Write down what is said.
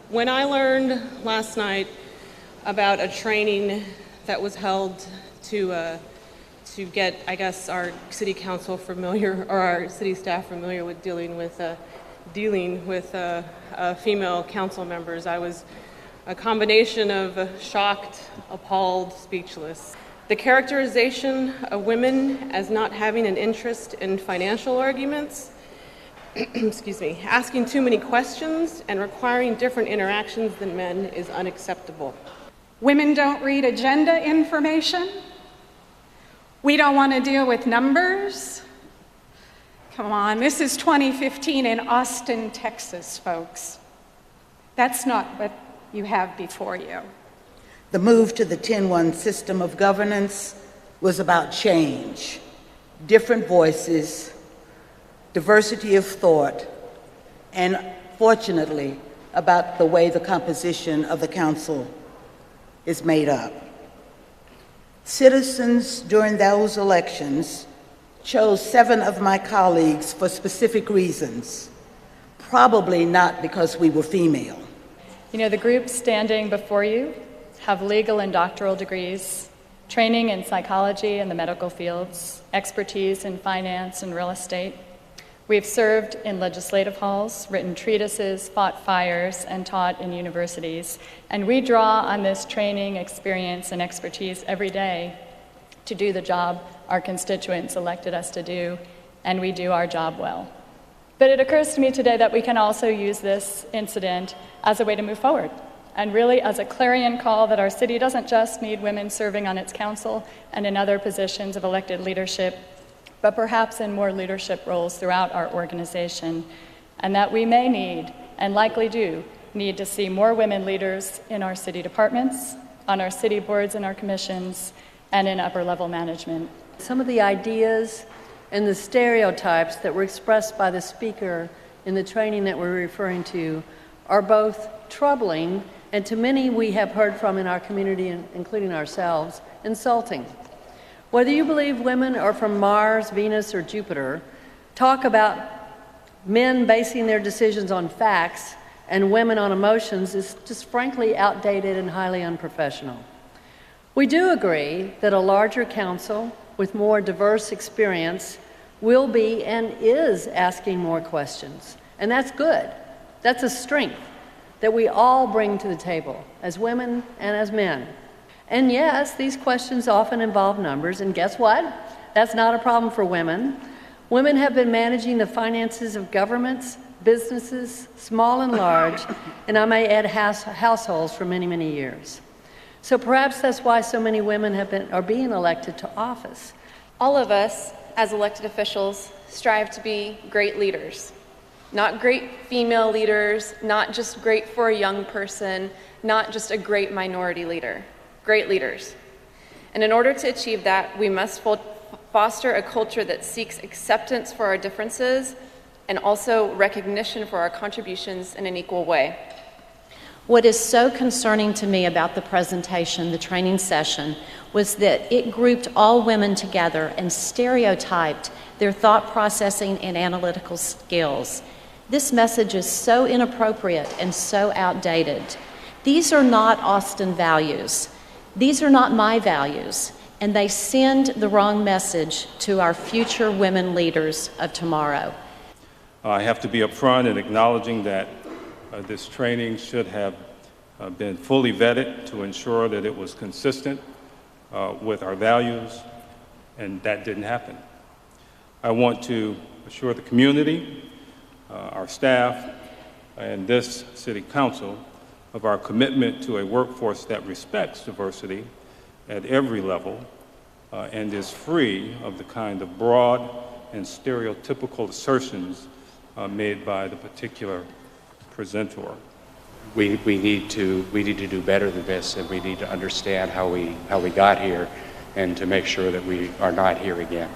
When I learned last night about a training that was held to get, I guess, our city council familiar, or our city staff familiar with dealing with female council members, I was a combination of shocked, appalled, speechless. The characterization of women as not having an interest in financial arguments, excuse me, asking too many questions and requiring different interactions than men is unacceptable. Women don't read agenda information. We don't want to deal with numbers. Come on, this is 2015 in Austin, Texas, folks. That's not what you have before you. The move to the 10-1 system of governance was about change, different voices, diversity of thought, and fortunately, about the way the composition of the council is made up. Citizens during those elections chose 7 of my colleagues for specific reasons, probably not because we were female. You know, the groups standing before you have legal and doctoral degrees, training in psychology and the medical fields, expertise in finance and real estate. We've served in legislative halls, written treatises, fought fires, and taught in universities. And we draw on this training, experience, and expertise every day to do the job our constituents elected us to do, and we do our job well. But it occurs to me today that we can also use this incident as a way to move forward, and really as a clarion call that our city doesn't just need women serving on its council and in other positions of elected leadership, but perhaps in more leadership roles throughout our organization, and that we may need, and likely do, need to see more women leaders in our city departments, on our city boards and our commissions, and in upper-level management. Some of the ideas and the stereotypes that were expressed by the speaker in the training that we're referring to are both troubling, and to many we have heard from in our community, including ourselves, insulting. Whether you believe women are from Mars, Venus, or Jupiter, talk about men basing their decisions on facts and women on emotions is just frankly outdated and highly unprofessional. We do agree that a larger council with more diverse experience will be and is asking more questions, and that's good. That's a strength that we all bring to the table, as women and as men. And yes, these questions often involve numbers, and guess what? That's not a problem for women. Women have been managing the finances of governments, businesses, small and large, and I may add households for many, many years. So perhaps that's why so many women are being elected to office. All of us, as elected officials, strive to be great leaders. Not great female leaders, not just great for a young person, not just a great minority leader. Great leaders. And in order to achieve that, we must foster a culture that seeks acceptance for our differences and also recognition for our contributions in an equal way. What is so concerning to me about the presentation, the training session, was that it grouped all women together and stereotyped their thought processing and analytical skills. This message is so inappropriate and so outdated. These are not Austin values. These are not my values, and they send the wrong message to our future women leaders of tomorrow. I have to be upfront in acknowledging that this training should have been fully vetted to ensure that it was consistent with our values, and that didn't happen. I want to assure the community, our staff, and this City Council of our commitment to a workforce that respects diversity at every level and is free of the kind of broad and stereotypical assertions made by the particular presenter. We need to do better than this, and we need to understand how we got here and to make sure that we are not here again.